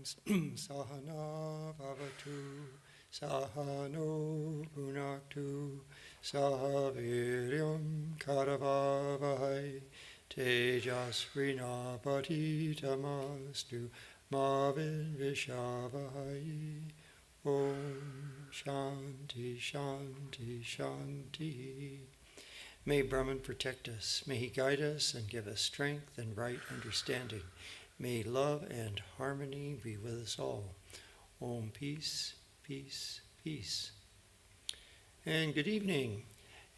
Sahana Bhavatu Sahano Bhunaktu Sahaviryam Karavavahai Tejasvinapatitamastu Mavidvishavahai. Om Shanti Shanti Shanti. May Brahman protect us. May he guide us and give us strength and right understanding. May love and harmony be with us all. Om, peace, peace, peace. And good evening.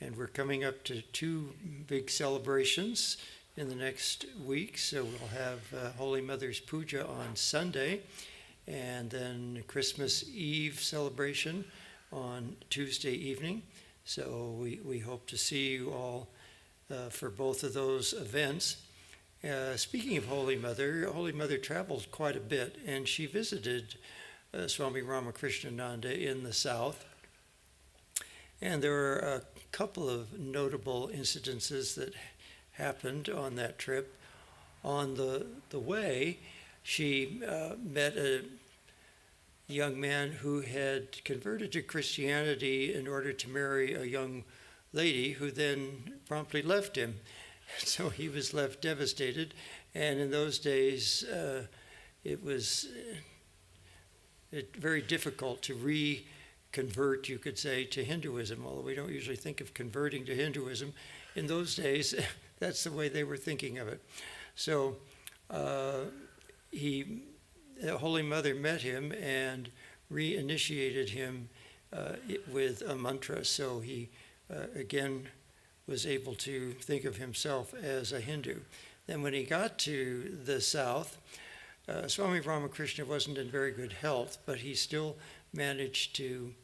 And we're coming up to two big celebrations in the next week. So we'll have Holy Mother's Puja on Sunday, and then Christmas Eve celebration on Tuesday evening. So we hope to see you all for both of those events. Speaking of Holy Mother traveled quite a bit, and she visited Swami Ramakrishnananda in the south. And there were a couple of notable incidences that happened on that trip. On the way, she met a young man who had converted to Christianity in order to marry a young lady who then promptly left him. So he was left devastated, and in those days it was very difficult to reconvert, you could say, to Hinduism, although we don't usually think of converting to Hinduism. In those days, that's the way they were thinking of it. So the Holy Mother met him and reinitiated him with a mantra, so he again was able to think of himself as a Hindu. Then when he got to the south, Swami Ramakrishna wasn't in very good health, but he still managed to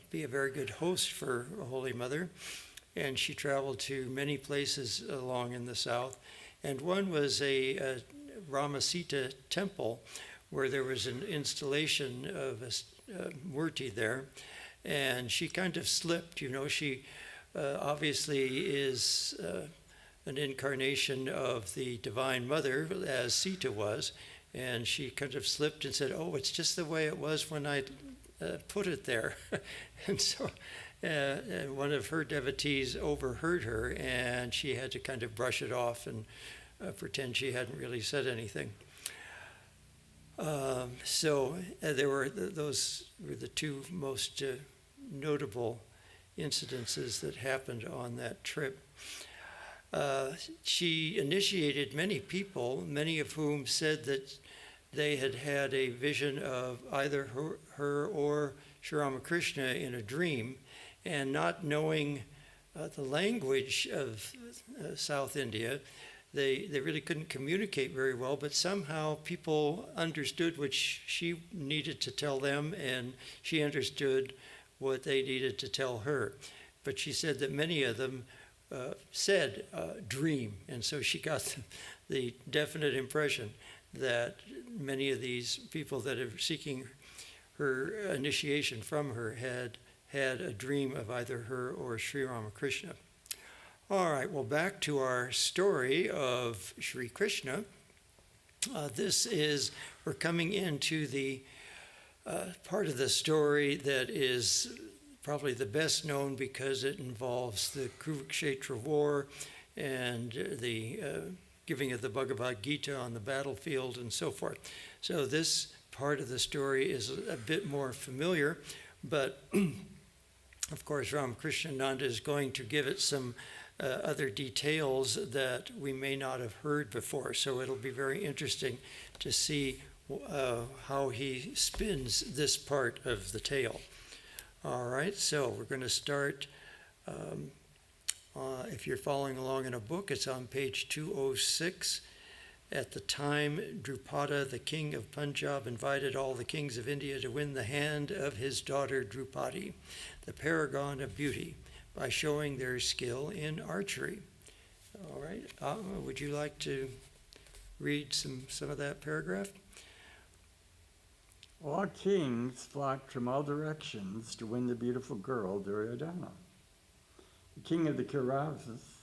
be a very good host for Holy Mother, and she traveled to many places along in the south, and one was a Ramasita temple where there was an installation of a murti there, and she kind of slipped. She obviously is an incarnation of the Divine Mother, as Sita was, and she kind of slipped and said, "Oh, it's just the way it was when I put it there." And so one of her devotees overheard her, and she had to kind of brush it off and pretend she hadn't really said anything. So those were the two most notable incidences that happened on that trip. She initiated many people, many of whom said that they had had a vision of either her or Sri Ramakrishna in a dream, and not knowing the language of South India, they really couldn't communicate very well, but somehow people understood what she needed to tell them, and she understood what they needed to tell her. But she said that many of them said dream, and so she got the definite impression that many of these people that are seeking her initiation from her had a dream of either her or Sri Ramakrishna. All right, well, back to our story of Sri Krishna. We're coming into the part of the story that is probably the best known because it involves the Kurukshetra war and the giving of the Bhagavad Gita on the battlefield and so forth. So this part of the story is a bit more familiar, but of course Ramakrishnananda is going to give it some other details that we may not have heard before. So it'll be very interesting to see how he spins this part of the tale. All right, so we're going to start. If you're following along in a book, it's on page 206. At the time, Drupada, the king of Punjab, invited all the kings of India to win the hand of his daughter Drupadi, the paragon of beauty, by showing their skill in archery. All right, would you like to read some of that paragraph? All kings flocked from all directions to win the beautiful girl Duryodhana. The king of the Kauravas,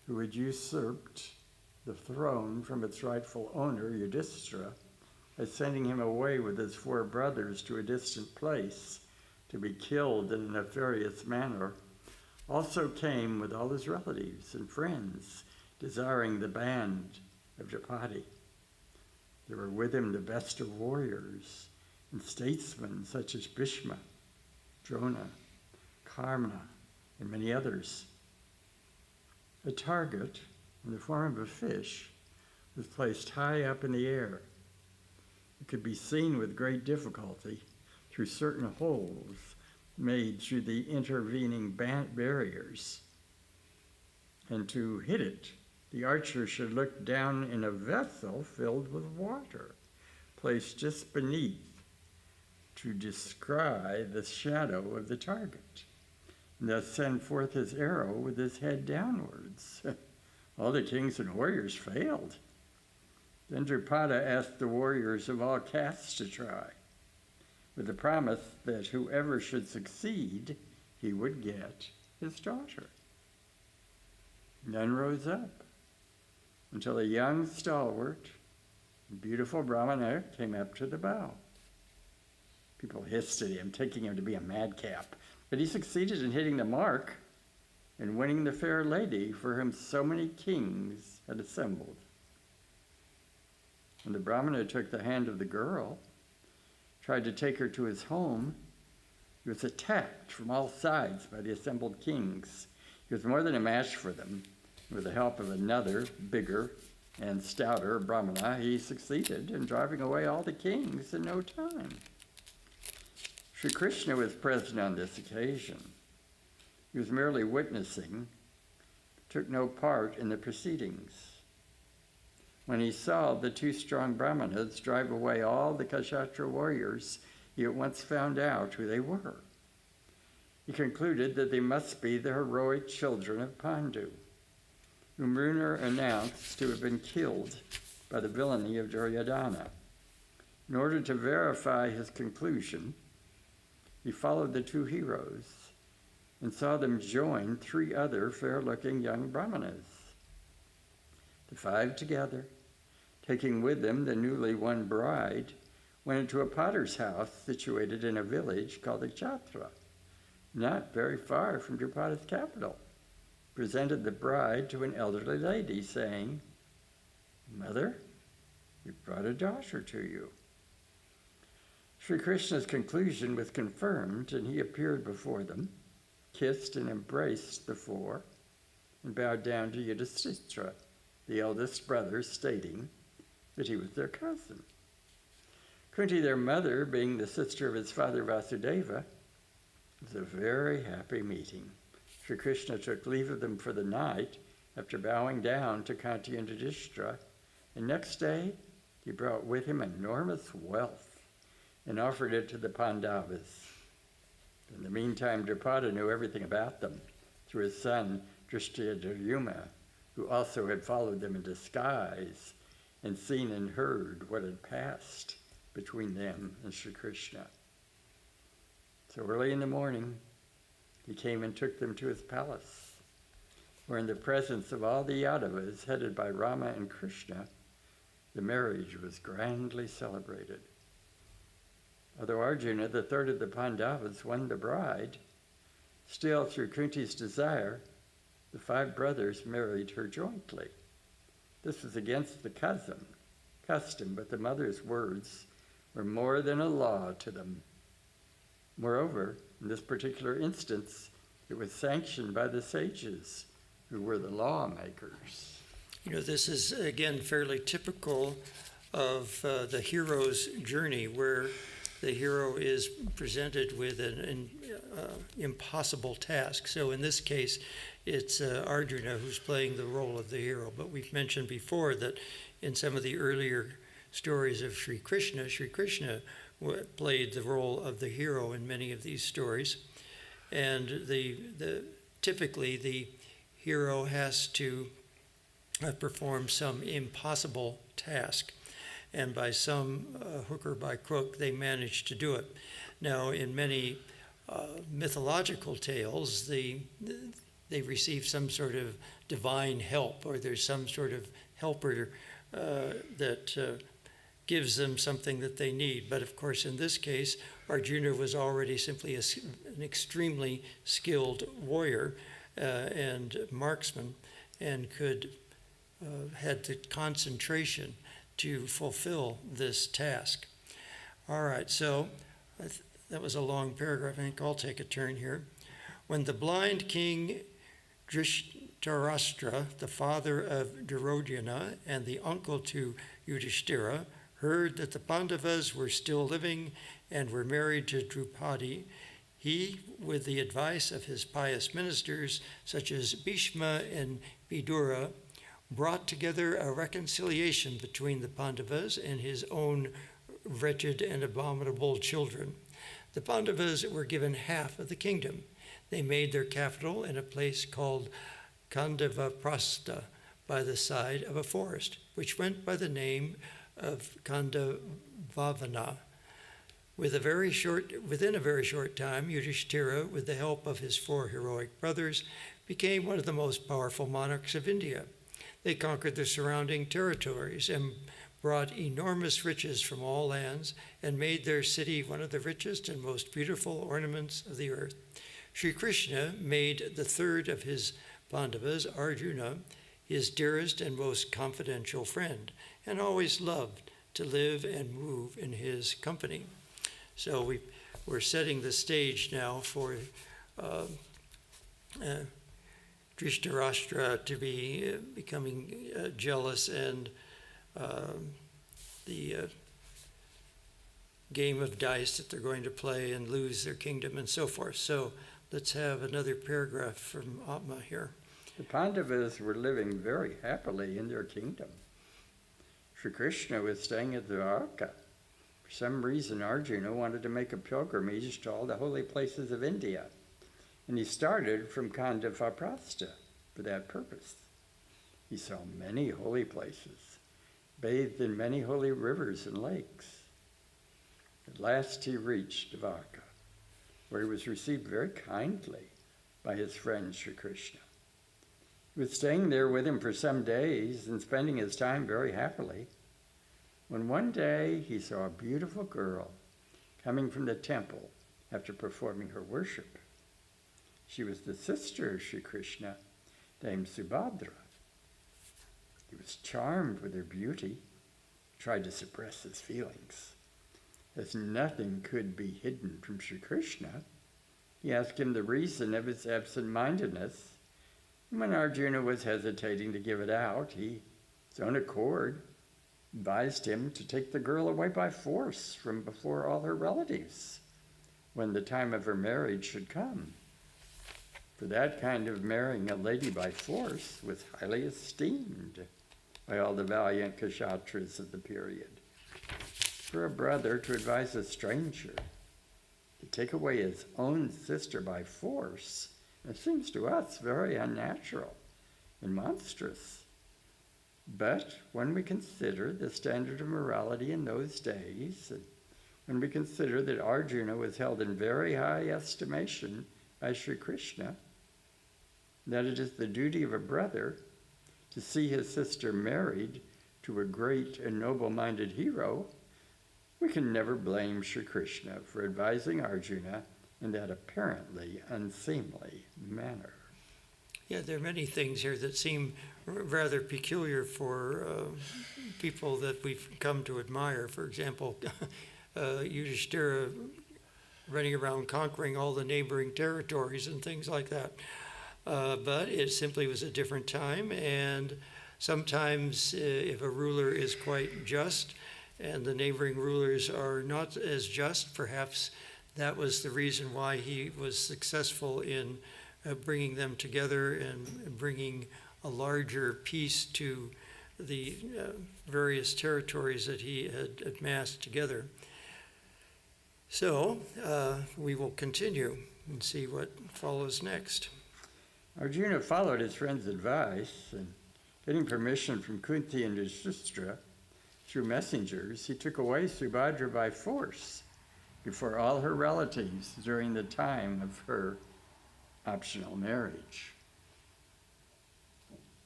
who had usurped the throne from its rightful owner, Yudhishthira, as sending him away with his 4 brothers to a distant place to be killed in a nefarious manner, also came with all his relatives and friends, desiring the band of Drupadi. There were with him the best of warriors and statesmen such as Bhishma, Drona, Karna, and many others. A target, in the form of a fish, was placed high up in the air. It could be seen with great difficulty through certain holes made through the intervening barriers. And to hit it, the archer should look down in a vessel filled with water, placed just beneath to descry the shadow of the target, and thus send forth his arrow with his head downwards. All the kings and warriors failed. Then Drupada asked the warriors of all castes to try, with the promise that whoever should succeed, he would get his daughter. None rose up until a young, stalwart, beautiful Brahmana came up to the bow. People hissed at him, taking him to be a madcap, but he succeeded in hitting the mark and winning the fair lady for whom so many kings had assembled. When the Brahmana took the hand of the girl, tried to take her to his home, he was attacked from all sides by the assembled kings. He was more than a match for them. With the help of another, bigger and stouter Brahmana, he succeeded in driving away all the kings in no time. Sri Krishna was present on this occasion. He was merely witnessing, took no part in the proceedings. When he saw the 2 strong Brahmanas drive away all the Kshatra warriors, he at once found out who they were. He concluded that they must be the heroic children of Pandu, whom Runar announced to have been killed by the villainy of Duryodhana. In order to verify his conclusion, he followed the 2 heroes and saw them join 3 other fair-looking young Brahmanas. The 5 together, taking with them the newly won bride, went into a potter's house situated in a village called Akshatra, not very far from Drupada's capital, presented the bride to an elderly lady, saying, "Mother, we brought a daughter to you." Sri Krishna's conclusion was confirmed, and he appeared before them, kissed and embraced the 4, and bowed down to Yudhishthira, the eldest brother, stating that he was their cousin. Kunti, their mother, being the sister of his father Vasudeva, was a very happy meeting. Sri Krishna took leave of them for the night after bowing down to Kunti and Yudhishthira, and next day he brought with him enormous wealth and offered it to the Pandavas. In the meantime, Drupada knew everything about them through his son Drishtadyumna, who also had followed them in disguise and seen and heard what had passed between them and Sri Krishna. So early in the morning, he came and took them to his palace, where in the presence of all the Yadavas, headed by Rama and Krishna, the marriage was grandly celebrated. Although Arjuna, the 3rd of the Pandavas, won the bride, still through Kunti's desire, the 5 brothers married her jointly. This was against the custom, but the mother's words were more than a law to them. Moreover, in this particular instance, it was sanctioned by the sages, who were the lawmakers. You know, this is, again, fairly typical of the hero's journey, where the hero is presented with an impossible task. So in this case, it's Arjuna who's playing the role of the hero. But we've mentioned before that in some of the earlier stories of Sri Krishna played the role of the hero in many of these stories. And typically the hero has to perform some impossible task. And by some hook or by crook, they manage to do it. Now, in many mythological tales, they receive some sort of divine help, or there's some sort of helper that gives them something that they need. But of course, in this case, Arjuna was already simply an extremely skilled warrior and marksman, and had the concentration to fulfill this task. All right, so that was a long paragraph. I think I'll take a turn here. When the blind king Dhritarashtra, the father of Duryodhana and the uncle to Yudhishthira, heard that the Pandavas were still living and were married to Draupadi, he, with the advice of his pious ministers, such as Bhishma and Vidura, brought together a reconciliation between the Pandavas and his own wretched and abominable children. The Pandavas were given half of the kingdom. They made their capital in a place called Kandavaprastha by the side of a forest, which went by the name of Kandavavana. Within a very short time, Yudhishthira, with the help of his 4 heroic brothers, became one of the most powerful monarchs of India. They conquered the surrounding territories and brought enormous riches from all lands and made their city one of the richest and most beautiful ornaments of the earth. Sri Krishna made the third of his Pandavas, Arjuna, his dearest and most confidential friend, and always loved to live and move in his company. So we're setting the stage now for Dhritarashtra to be becoming jealous, and the game of dice that they're going to play and lose their kingdom and so forth. So let's have another paragraph from Atma here. The Pandavas were living very happily in their kingdom. Sri Krishna was staying at Dwarka. For some reason, Arjuna wanted to make a pilgrimage to all the holy places of India, and he started from Kandavaprastha for that purpose. He saw many holy places, bathed in many holy rivers and lakes. At last he reached Dwarka, where he was received very kindly by his friend Sri Krishna. He was staying there with him for some days and spending his time very happily, when one day he saw a beautiful girl coming from the temple after performing her worship. She was the sister of Sri Krishna, named Subhadra. He was charmed with her beauty, tried to suppress his feelings. As nothing could be hidden from Sri Krishna, he asked him the reason of his absent-mindedness. And when Arjuna was hesitating to give it out, he, his own accord, advised him to take the girl away by force from before all her relatives when the time of her marriage should come. For that kind of marrying a lady by force was highly esteemed by all the valiant Kshatras of the period. For a brother to advise a stranger to take away his own sister by force, it seems to us very unnatural and monstrous. But when we consider the standard of morality in those days, and when we consider that Arjuna was held in very high estimation by Sri Krishna, that it is the duty of a brother to see his sister married to a great and noble-minded hero, we can never blame Sri Krishna for advising Arjuna in that apparently unseemly manner. Yeah, there are many things here that seem rather peculiar for people that we've come to admire. For example, Yudhishthira running around conquering all the neighboring territories and things like that. But it simply was a different time, and sometimes if a ruler is quite just and the neighboring rulers are not as just, perhaps that was the reason why he was successful in bringing them together and bringing a larger peace to the various territories that he had amassed together. So we will continue and see what follows next. Arjuna followed his friend's advice, and getting permission from Kunti and Yudhishthira through messengers, he took away Subhadra by force before all her relatives during the time of her optional marriage.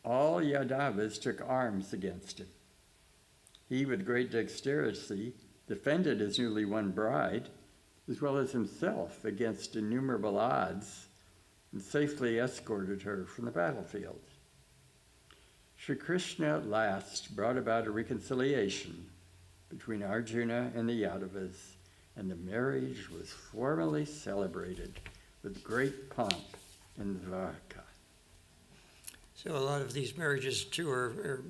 All Yadavas took arms against him. He, with great dexterity, defended his newly won bride, as well as himself, against innumerable odds, and safely escorted her from the battlefield. Sri Krishna at last brought about a reconciliation between Arjuna and the Yadavas, and the marriage was formally celebrated with great pomp in Dvarka. So a lot of these marriages, too, are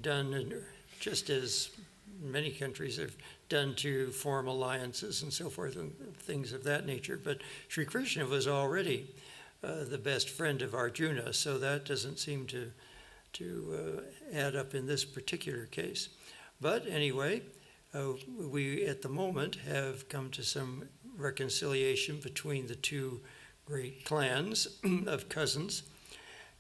done, just as many countries have done, to form alliances and so forth and things of that nature. But Sri Krishna was already the best friend of Arjuna, so that doesn't seem to add up in this particular case. But anyway, we at the moment have come to some reconciliation between the two great clans of cousins.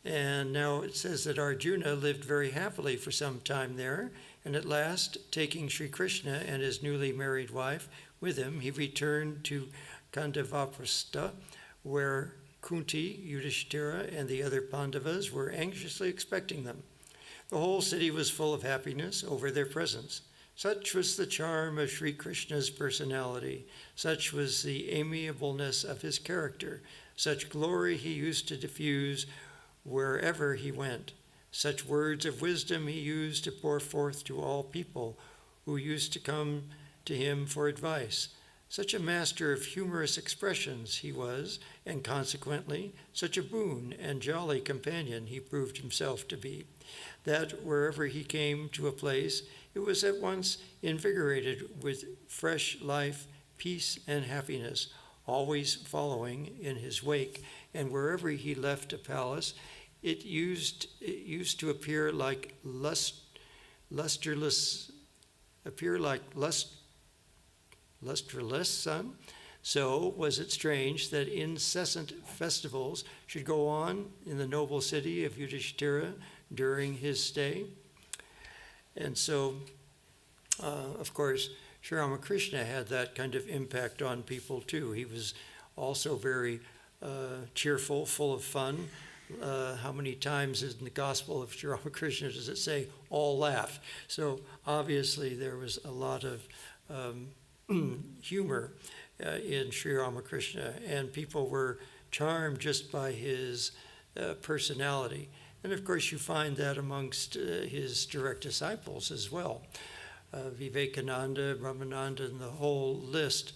And now it says that Arjuna lived very happily for some time there, and at last, taking Sri Krishna and his newly married wife with him, he returned to Kandavaprastha, where Kunti, Yudhishthira, and the other Pandavas were anxiously expecting them. The whole city was full of happiness over their presence. Such was the charm of Sri Krishna's personality, such was the amiableness of his character, such glory he used to diffuse wherever he went. Such words of wisdom he used to pour forth to all people who used to come to him for advice. Such a master of humorous expressions he was, and consequently, such a boon and jolly companion he proved himself to be, that wherever he came to a place, it was at once invigorated with fresh life, peace, and happiness, always following in his wake, and wherever he left a palace, it used to appear like lustreless sun. So was it strange that incessant festivals should go on in the noble city of Yudhishthira during his stay. And so, of course, Sri Ramakrishna had that kind of impact on people too. He was also very cheerful, full of fun. How many times in the Gospel of Sri Ramakrishna does it say, all laugh? So obviously there was a lot of humor in Sri Ramakrishna, and people were charmed just by his personality. And of course you find that amongst his direct disciples as well. Vivekananda, Ramananda, and the whole list,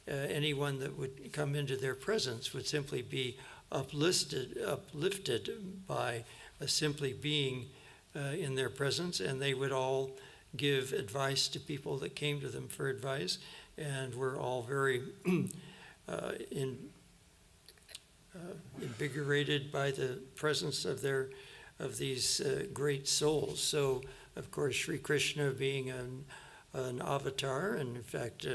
anyone that would come into their presence would simply be uplifted by simply being in their presence, and they would all give advice to people that came to them for advice, and were all very invigorated by the presence of these great souls. So, of course, Sri Krishna being an avatar, and in fact,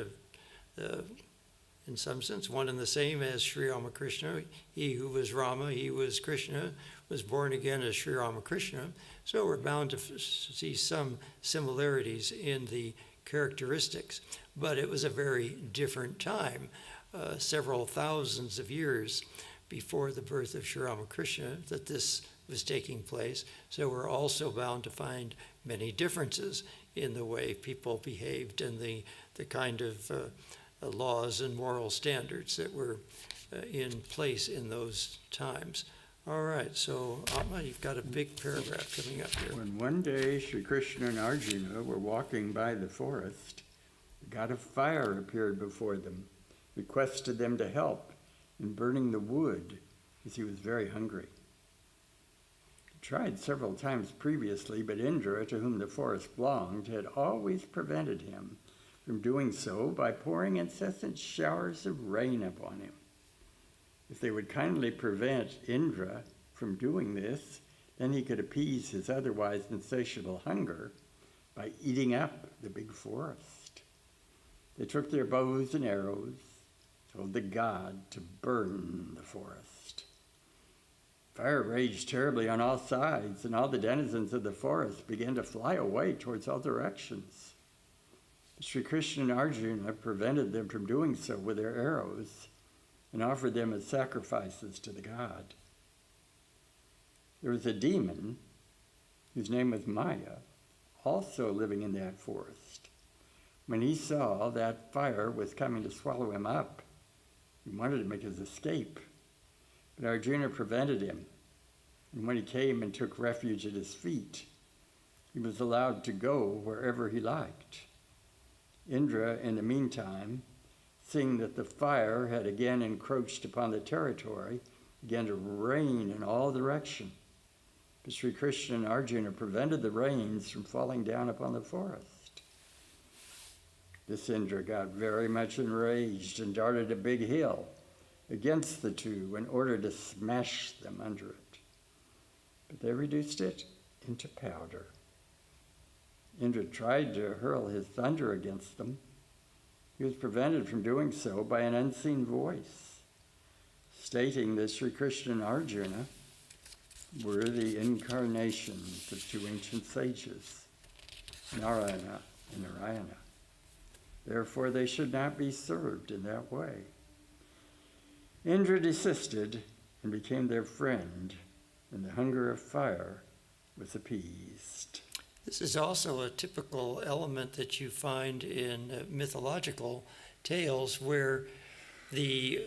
in some sense, one and the same as Sri Ramakrishna. He who was Rama, he was Krishna, was born again as Sri Ramakrishna. So we're bound to see some similarities in the characteristics. But it was a very different time, several thousands of years before the birth of Sri Ramakrishna, that this was taking place. So we're also bound to find many differences in the way people behaved and the kind of laws and moral standards that were in place in those times. All right, so Atma, you've got a big paragraph coming up here. When one day Sri Krishna and Arjuna were walking by the forest, the god of fire appeared before them, requested them to help in burning the wood, as he was very hungry. He tried several times previously, but Indra, to whom the forest belonged, had always prevented him from doing so by pouring incessant showers of rain upon him. If they would kindly prevent Indra from doing this, then he could appease his otherwise insatiable hunger by eating up the big forest. They took their bows and arrows, told the god to burn the forest. Fire raged terribly on all sides, and all the denizens of the forest began to fly away towards all directions. Sri Krishna and Arjuna prevented them from doing so with their arrows and offered them as sacrifices to the god. There was a demon whose name was Maya, also living in that forest. When he saw that fire was coming to swallow him up, he wanted to make his escape. But Arjuna prevented him. And when he came and took refuge at his feet, he was allowed to go wherever he liked. Indra, in the meantime, seeing that the fire had again encroached upon the territory, began to rain in all directions. But Sri Krishna and Arjuna prevented the rains from falling down upon the forest. This Indra got very much enraged and darted a big hill against the two in order to smash them under it. But they reduced it into powder. Indra tried to hurl his thunder against them. He was prevented from doing so by an unseen voice, stating that Sri Krishna and Arjuna were the incarnations of two ancient sages, Narayana and Narayana. Therefore, they should not be served in that way. Indra desisted and became their friend, and the hunger of fire was appeased. This is also a typical element that you find in mythological tales where the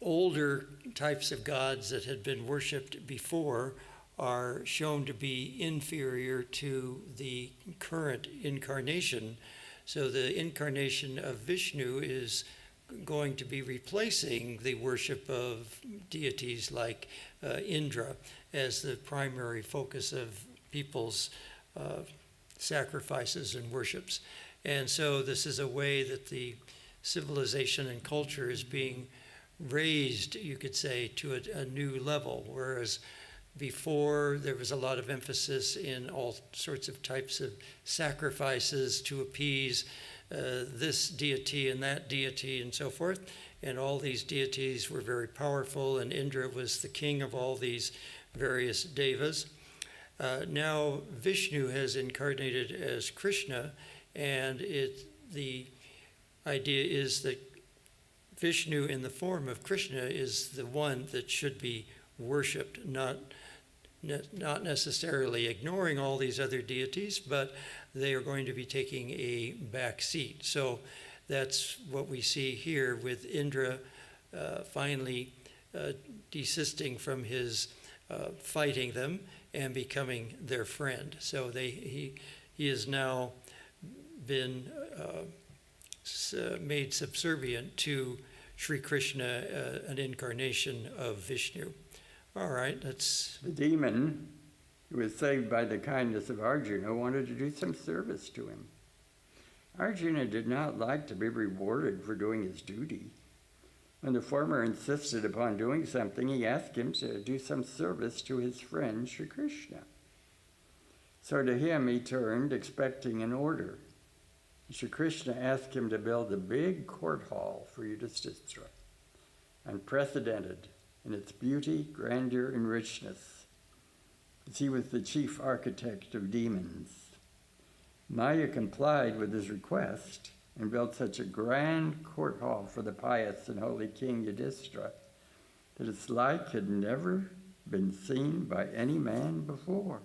older types of gods that had been worshipped before are shown to be inferior to the current incarnation. So the incarnation of Vishnu is going to be replacing the worship of deities like Indra as the primary focus of people's sacrifices and worships. And so this is a way that the civilization and culture is being raised, you could say, to a new level, whereas before there was a lot of emphasis in all sorts of types of sacrifices to appease this deity and that deity and so forth. And all these deities were very powerful, and Indra was the king of all these various devas. Now Vishnu has incarnated as Krishna, and the idea is that Vishnu in the form of Krishna is the one that should be worshipped, not necessarily ignoring all these other deities, but they are going to be taking a back seat. So that's what we see here with Indra finally desisting from his fighting them and becoming their friend. So he has now been made subservient to Sri Krishna, an incarnation of Vishnu. All right, that's... The demon, who was saved by the kindness of Arjuna, wanted to do some service to him. Arjuna did not like to be rewarded for doing his duty. When the former insisted upon doing something, he asked him to do some service to his friend Sri Krishna. So to him he turned, expecting an order. Sri Krishna asked him to build a big court hall for Yudhishthira, unprecedented in its beauty, grandeur, and richness, as he was the chief architect of demons. Maya complied with his request and built such a grand court hall for the pious and holy king Yudhishthira that its like had never been seen by any man before.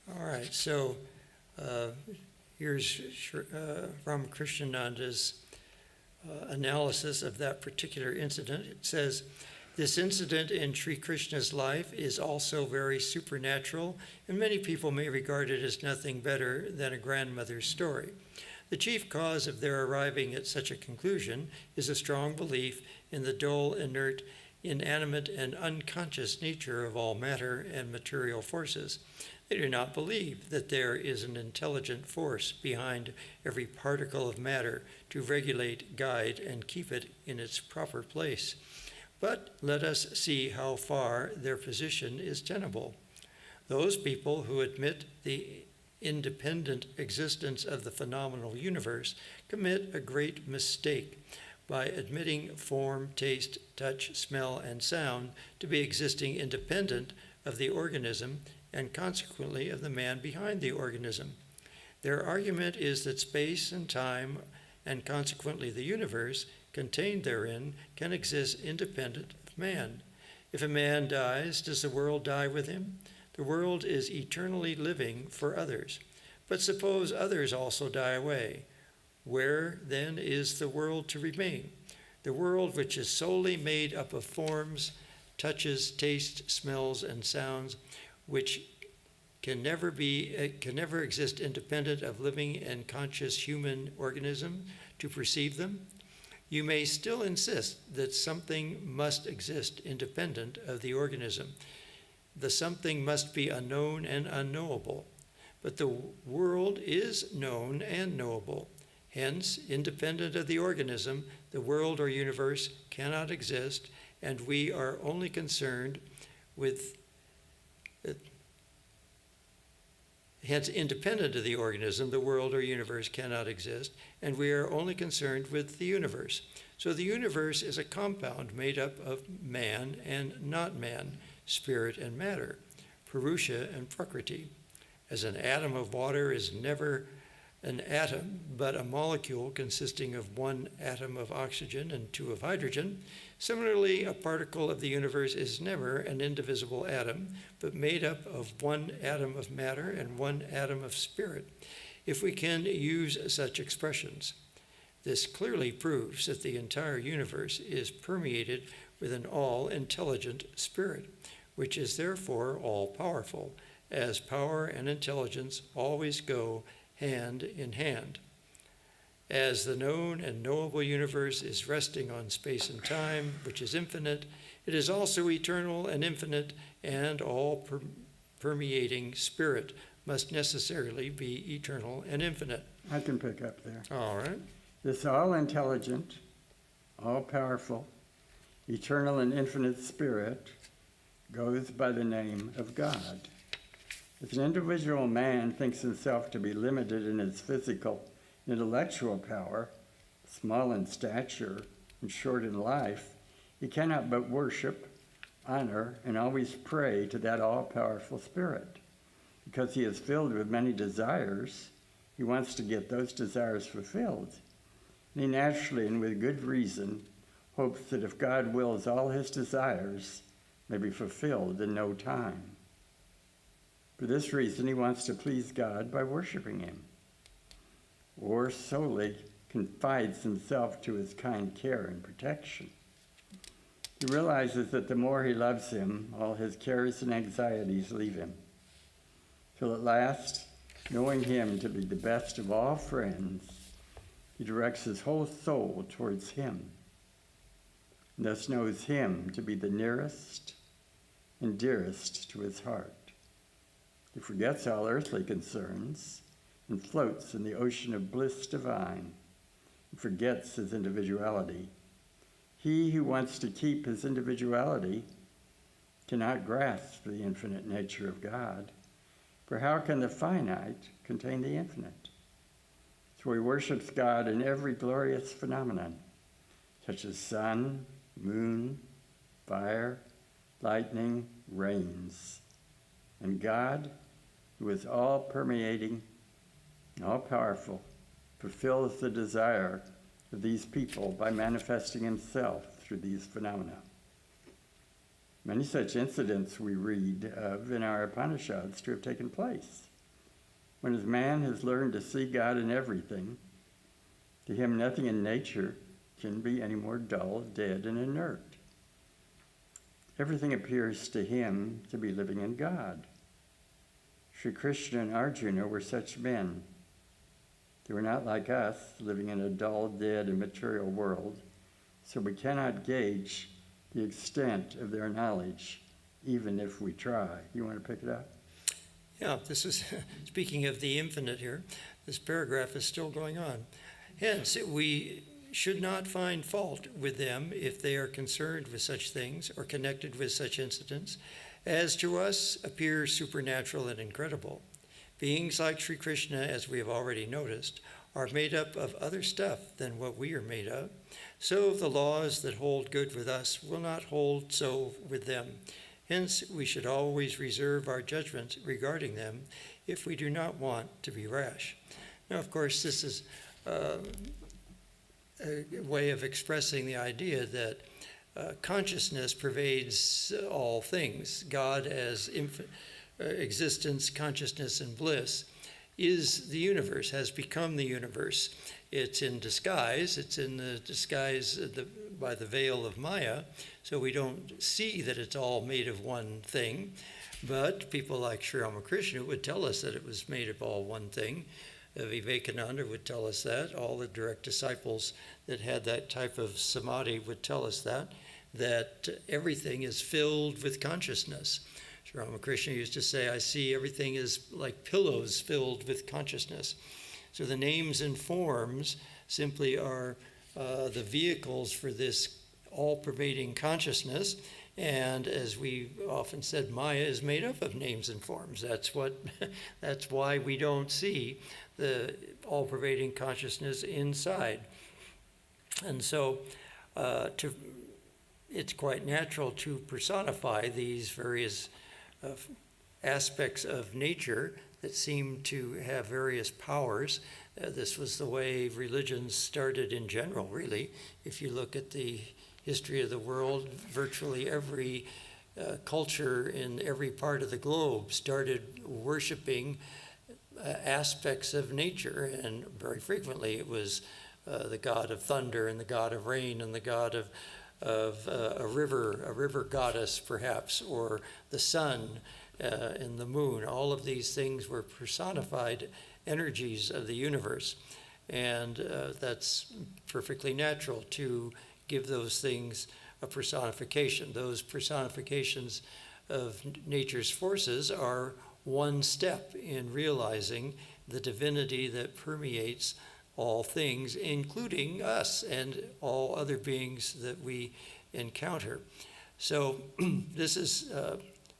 All right, so here's Ramakrishnananda's analysis of that particular incident. It says, this incident in Sri Krishna's life is also very supernatural, and many people may regard it as nothing better than a grandmother's story. The chief cause of their arriving at such a conclusion is a strong belief in the dull, inert, inanimate, and unconscious nature of all matter and material forces. They do not believe that there is an intelligent force behind every particle of matter to regulate, guide, and keep it in its proper place. But let us see how far their position is tenable. Those people who admit the independent existence of the phenomenal universe commit a great mistake by admitting form, taste, touch, smell, and sound to be existing independent of the organism and consequently of the man behind the organism. Their argument is that space and time, and consequently the universe contained therein, can exist independent of man. If a man dies, does the world die with him? The world is eternally living for others. But suppose others also die away. Where then is the world to remain? The world, which is solely made up of forms, touches, tastes, smells, and sounds, which can never exist independent of living and conscious human organism to perceive them. You may still insist that something must exist independent of the organism. The something must be unknown and unknowable. But the world is known and knowable. Hence, independent of the organism, the world or universe cannot exist, and we are only concerned with Hence, independent of the organism, the world or universe cannot exist, and we are only concerned with the universe. So the universe is a compound made up of man and not man, spirit and matter, Purusha and Prakriti. As an atom of water is never an atom, but a molecule consisting of one atom of oxygen and two of hydrogen, similarly, a particle of the universe is never an indivisible atom, but made up of one atom of matter and one atom of spirit, if we can use such expressions. This clearly proves that the entire universe is permeated with an all-intelligent spirit, which is therefore all-powerful, as power and intelligence always go hand in hand. As the known and knowable universe is resting on space and time, which is infinite, it is also eternal and infinite, and all-permeating spirit must necessarily be eternal and infinite. I can pick up there. All right. This all-intelligent, all-powerful, eternal and infinite spirit goes by the name of God. If an individual man thinks himself to be limited in his physical, intellectual power, small in stature, and short in life, he cannot but worship, honor, and always pray to that all-powerful spirit. Because he is filled with many desires, he wants to get those desires fulfilled. And he naturally, and with good reason, hopes that if God wills, all his desires may be fulfilled in no time. For this reason, he wants to please God by worshiping him, or solely confides himself to his kind care and protection. He realizes that the more he loves him, all his cares and anxieties leave him, till at last, knowing him to be the best of all friends, he directs his whole soul towards him, and thus knows him to be the nearest and dearest to his heart. He forgets all earthly concerns and floats in the ocean of bliss divine, and forgets his individuality. He who wants to keep his individuality cannot grasp the infinite nature of God, for how can the finite contain the infinite? So he worships God in every glorious phenomenon, such as sun, moon, fire, lightning, rains. And God, who is all-permeating, all-powerful, fulfills the desire of these people by manifesting himself through these phenomena. Many such incidents we read of in our Upanishads to have taken place. When as man has learned to see God in everything, to him nothing in nature can be any more dull, dead, and inert. Everything appears to him to be living in God. Sri Krishna and Arjuna were such men. They were not like us, living in a dull, dead, and material world, so we cannot gauge the extent of their knowledge, even if we try. You want to pick it up? Yeah, this is, speaking of the infinite here, this paragraph is still going on. Hence, we should not find fault with them if they are concerned with such things or connected with such incidents, as to us appear supernatural and incredible. Beings like Sri Krishna, as we have already noticed, are made up of other stuff than what we are made of, so the laws that hold good with us will not hold so with them. Hence, we should always reserve our judgment regarding them if we do not want to be rash. Now, of course, this is a way of expressing the idea that consciousness pervades all things. God as existence, consciousness, and bliss. is the universe, has become the universe. It's in disguise. It's in the disguise by the veil of Maya, so we don't see that it's all made of one thing. But people like Sri Ramakrishna would tell us that it was made of all one thing. Vivekananda would tell us that. All the direct disciples that had that type of samadhi would tell us that everything is filled with consciousness. Sri Ramakrishna used to say, I see everything is like pillows filled with consciousness. So the names and forms simply are the vehicles for this all-pervading consciousness. And as we often said, Maya is made up of names and forms. That's why we don't see the all-pervading consciousness inside. And so it's quite natural to personify these various aspects of nature that seem to have various powers. This was the way religions started in general, really. If you look at the history of the world, virtually every culture in every part of the globe started worshiping aspects of nature, and very frequently it was the god of thunder and the god of rain and the god of a river goddess perhaps, or the sun and the moon. All of these things were personified energies of the universe, and that's perfectly natural to give those things a personification. Those personifications of nature's forces are one step in realizing the divinity that permeates all things, including us and all other beings that we encounter. So this is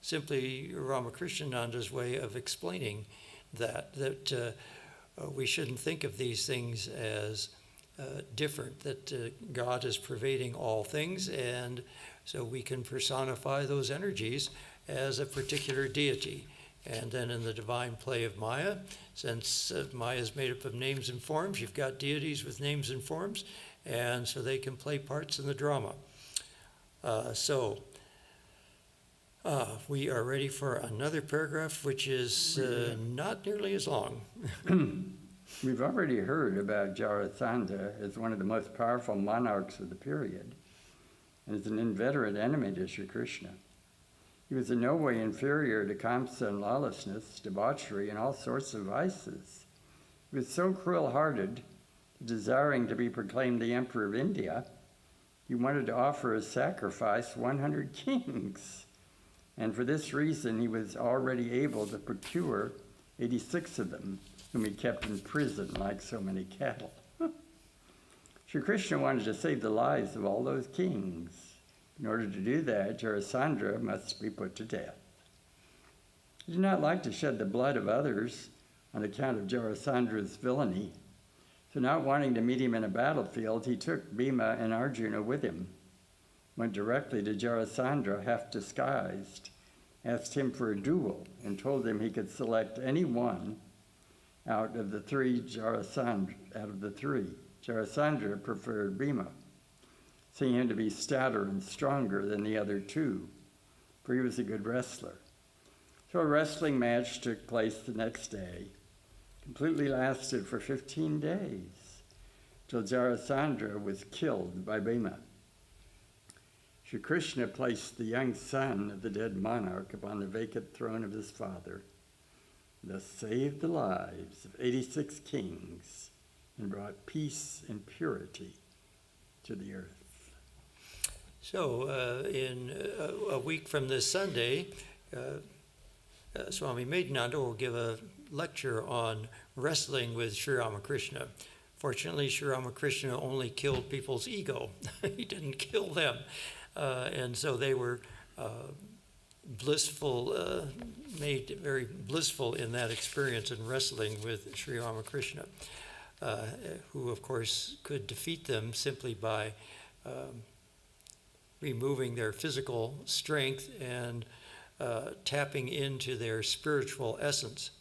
simply Ramakrishnananda's way of explaining that we shouldn't think of these things as different, that God is pervading all things, and so we can personify those energies as a particular deity. And then in the divine play of Maya, since Maya is made up of names and forms, you've got deities with names and forms, and so they can play parts in the drama. We are ready for another paragraph, which is not nearly as long. We've already heard about Jarasandha as one of the most powerful monarchs of the period, and as an inveterate enemy to Sri Krishna. He was in no way inferior to Kamsa and lawlessness, debauchery, and all sorts of vices. He was so cruel-hearted, desiring to be proclaimed the Emperor of India, he wanted to offer as sacrifice 100 kings. And for this reason, he was already able to procure 86 of them, whom he kept in prison like so many cattle. Sri Krishna wanted to save the lives of all those kings. In order to do that, Jarasandha must be put to death. He did not like to shed the blood of others on account of Jarasandha's villainy. So not wanting to meet him in a battlefield, he took Bhima and Arjuna with him, went directly to Jarasandha, half disguised, asked him for a duel, and told him he could select any one out of the three. Jarasandha preferred Bhima, seeing him to be stouter and stronger than the other two, for he was a good wrestler. So a wrestling match took place the next day, completely lasted for 15 days, till Jarasandha was killed by Bhima. Sri Krishna placed the young son of the dead monarch upon the vacant throne of his father, thus saved the lives of 86 kings and brought peace and purity to the earth. So in a week from this Sunday, Swami Medhananda will give a lecture on wrestling with Sri Ramakrishna. Fortunately, Sri Ramakrishna only killed people's ego. He didn't kill them. And so they were blissful, made very blissful in that experience in wrestling with Sri Ramakrishna, who of course could defeat them simply by removing their physical strength and tapping into their spiritual essence.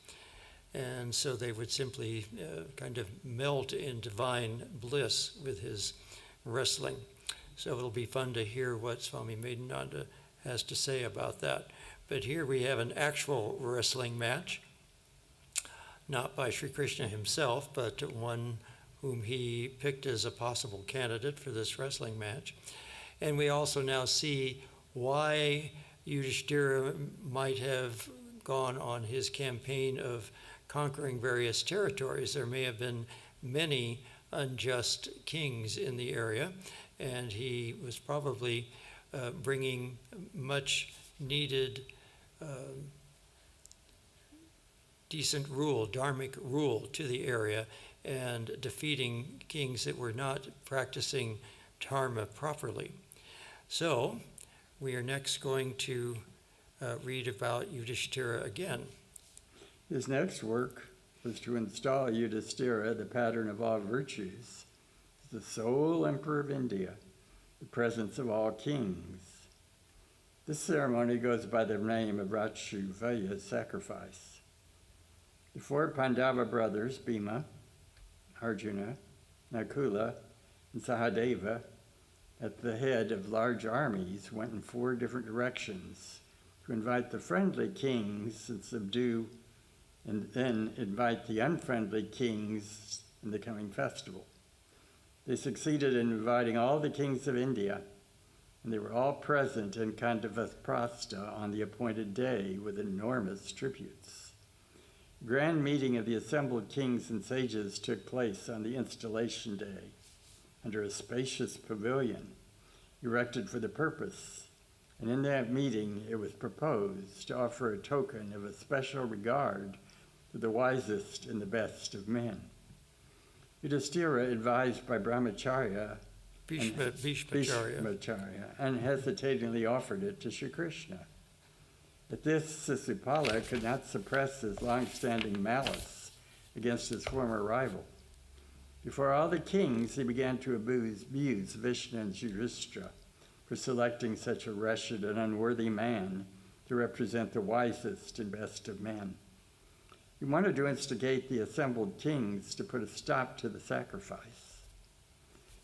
And so they would simply kind of melt in divine bliss with his wrestling. So it'll be fun to hear what Swami Medhananda has to say about that. But here we have an actual wrestling match. not by Sri Krishna himself, but one whom he picked as a possible candidate for this wrestling match. And we also now see why Yudhishthira might have gone on his campaign of conquering various territories. There may have been many unjust kings in the area, and he was probably bringing much needed decent rule, dharmic rule to the area, and defeating kings that were not practicing dharma properly. So we are next going to read about Yudhishthira again. His next work was to install Yudhishthira, the pattern of all virtues, as the sole emperor of India, the presence of all kings. This ceremony goes by the name of Rachuvaya sacrifice. The four Pandava brothers, Bhima, Arjuna, Nakula, and Sahadeva, at the head of large armies, went in 4 different directions to invite the friendly kings and subdue, and then invite the unfriendly kings in the coming festival. They succeeded in inviting all the kings of India, and they were all present in Kandavaprastha on the appointed day with enormous tributes. A grand meeting of the assembled kings and sages took place on the installation day under a spacious pavilion erected for the purpose, and in that meeting it was proposed to offer a token of a special regard to the wisest and the best of men. Yudhishthira, advised by Brahmacharya, Bhishmacharya, unhesitatingly offered it to Sri Krishna. At this, Sisupala could not suppress his long-standing malice against his former rival. Before all the kings, he began to abuse Vishnu and Yudhishthira for selecting such a wretched and unworthy man to represent the wisest and best of men. He wanted to instigate the assembled kings to put a stop to the sacrifice.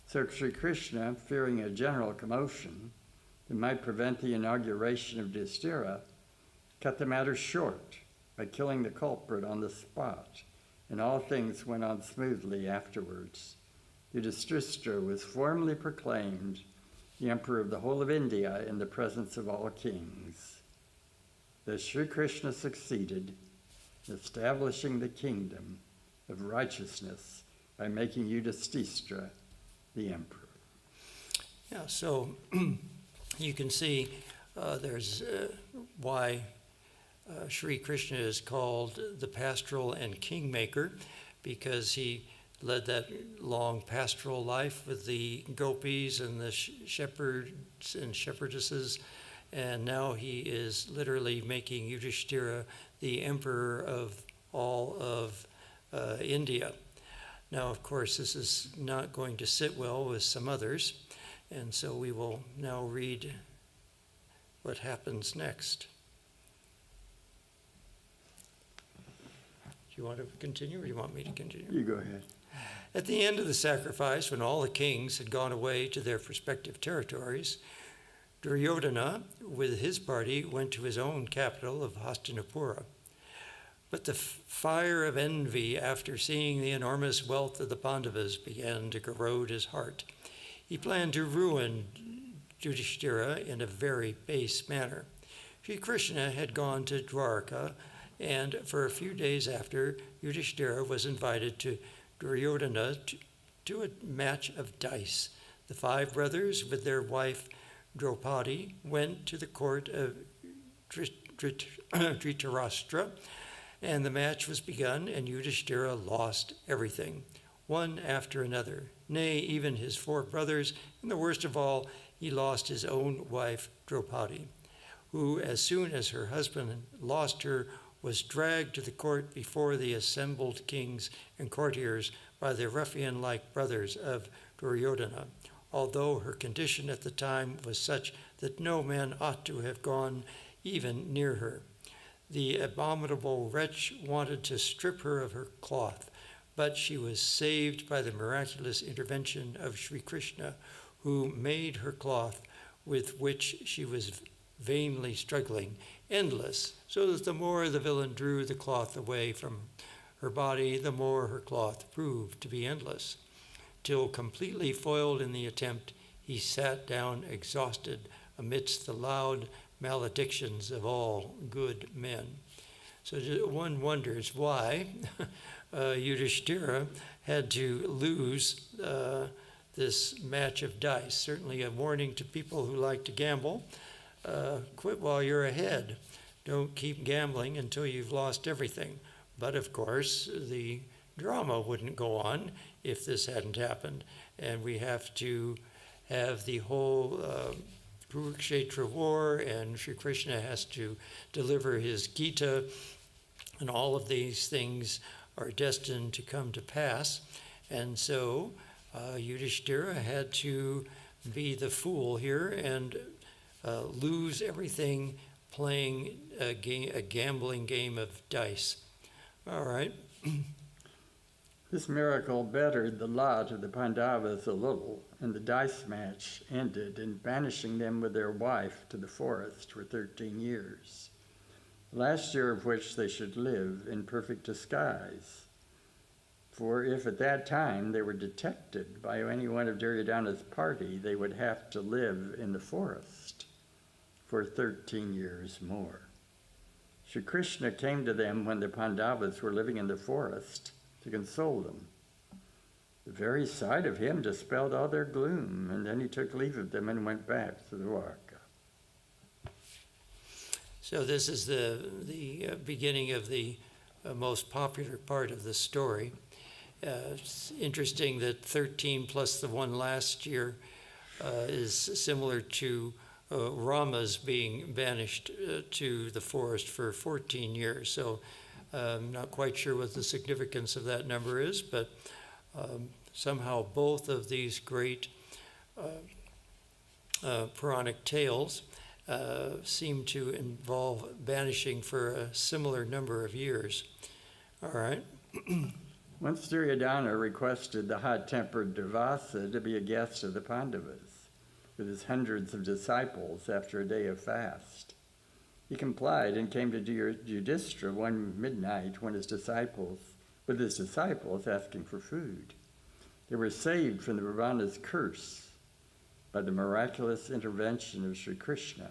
So Sri Krishna, fearing a general commotion that might prevent the inauguration of Yudhishthira, cut the matter short by killing the culprit on the spot, and all things went on smoothly afterwards. Yudhishthira was formally proclaimed the emperor of the whole of India in the presence of all kings. Thus Sri Krishna succeeded in establishing the kingdom of righteousness by making Yudhishthira the emperor. Yeah, so you can see there's why Sri Krishna is called the pastoral and kingmaker, because he led that long pastoral life with the gopis and the shepherds and shepherdesses, and now he is literally making Yudhishthira the emperor of all of India. Now, of course, this is not going to sit well with some others, and so we will now read what happens next. Do you want to continue, or do you want me to continue? You go ahead. At the end of the sacrifice, when all the kings had gone away to their respective territories, Duryodhana, with his party, went to his own capital of Hastinapura. But the fire of envy, after seeing the enormous wealth of the Pandavas, began to corrode his heart. He planned to ruin Yudhishthira in a very base manner. Sri Krishna had gone to Dwarka, and for a few days after, Yudhishthira was invited to Duryodhana to a match of dice. The 5 brothers, with their wife Draupadi, went to the court of Dhritarashtra, and the match was begun, and Yudhishthira lost everything, one after another, nay, even his 4 brothers, and the worst of all, he lost his own wife Draupadi, who, as soon as her husband lost her, was dragged to the court before the assembled kings and courtiers by the ruffian-like brothers of Duryodhana, although her condition at the time was such that no man ought to have gone even near her. The abominable wretch wanted to strip her of her cloth, but she was saved by the miraculous intervention of Sri Krishna, who made her cloth, with which she was vainly struggling, endless, so that the more the villain drew the cloth away from her body, the more her cloth proved to be endless, till completely foiled in the attempt, he sat down exhausted amidst the loud maledictions of all good men. So one wonders why Yudhishthira had to lose this match of dice. Certainly a warning to people who like to gamble. Quit while you're ahead. Don't keep gambling until you've lost everything. But of course, the drama wouldn't go on if this hadn't happened. And we have to have the whole Kurukshetra war, and Sri Krishna has to deliver his Gita, and all of these things are destined to come to pass. And so Yudhishthira had to be the fool here and lose everything playing a gambling game of dice. All right. This miracle bettered the lot of the Pandavas a little, and the dice match ended in banishing them with their wife to the forest for 13 years, the last year of which they should live in perfect disguise. For if at that time they were detected by any one of Duryodhana's party, they would have to live in the forest for 13 years more. Sri Krishna came to them when the Pandavas were living in the forest to console them. The very sight of him dispelled all their gloom, and then he took leave of them and went back to Dwarka. So this is the beginning of the most popular part of the story. It's interesting that 13 plus the one last year is similar to Rama's being banished to the forest for 14 years. So I'm not quite sure what the significance of that number is, but somehow both of these great Puranic tales seem to involve banishing for a similar number of years. All right. Once Duryodhana requested the hot-tempered Durvasa to be a guest of the Pandavas with his hundreds of disciples after a day of fast. He complied and came to Yudhishthira one midnight with his disciples asking for food. They were saved from the Ravana's curse by the miraculous intervention of Sri Krishna,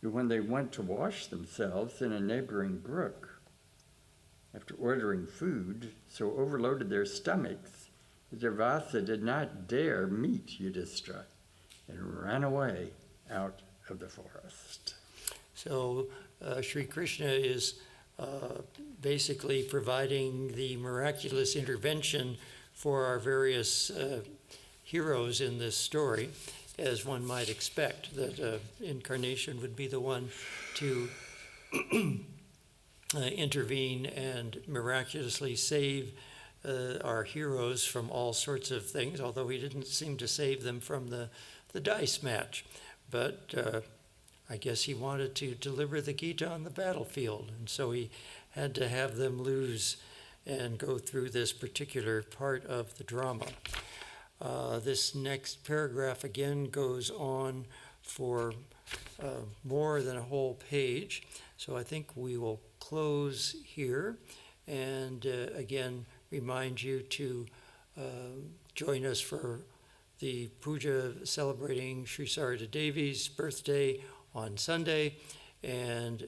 who, when they went to wash themselves in a neighboring brook, after ordering food, so overloaded their stomachs that Durvasa did not dare meet Yudhishthira and ran away out of the forest. So Sri Krishna is basically providing the miraculous intervention for our various heroes in this story, as one might expect, that incarnation would be the one to intervene and miraculously save our heroes from all sorts of things, although he didn't seem to save them from the dice match. But I guess he wanted to deliver the Gita on the battlefield, and so he had to have them lose and go through this particular part of the drama. This next paragraph again goes on for more than a whole page, so I think we will close here and again remind you to join us for the puja celebrating Sri Sarada Devi's birthday on Sunday, and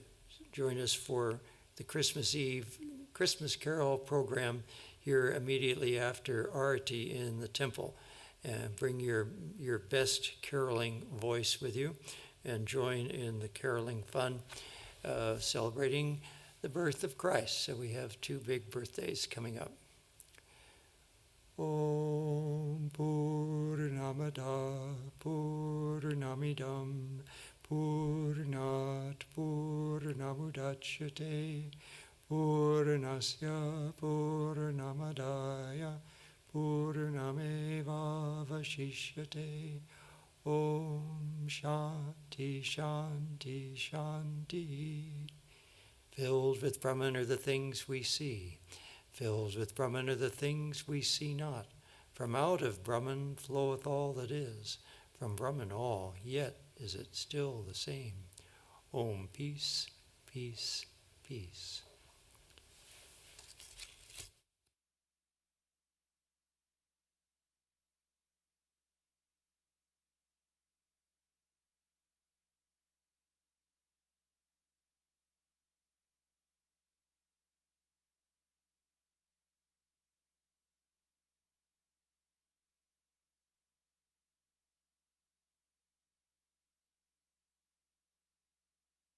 join us for the Christmas Eve Christmas Carol program here immediately after Arati in the temple. And bring your best caroling voice with you and join in the caroling fun celebrating the birth of Christ. So we have two big birthdays coming up. Om Purnamada Purnamidam Purnat Purnamudachyate Purnasya Purnamadaya Purnameva Vashishyate. Om Shanti Shanti Shanti. Filled with Brahman are the things we see. Filled with Brahman are the things we see not. From out of Brahman floweth all that is. From Brahman all, yet is it still the same. Om, peace, peace, peace.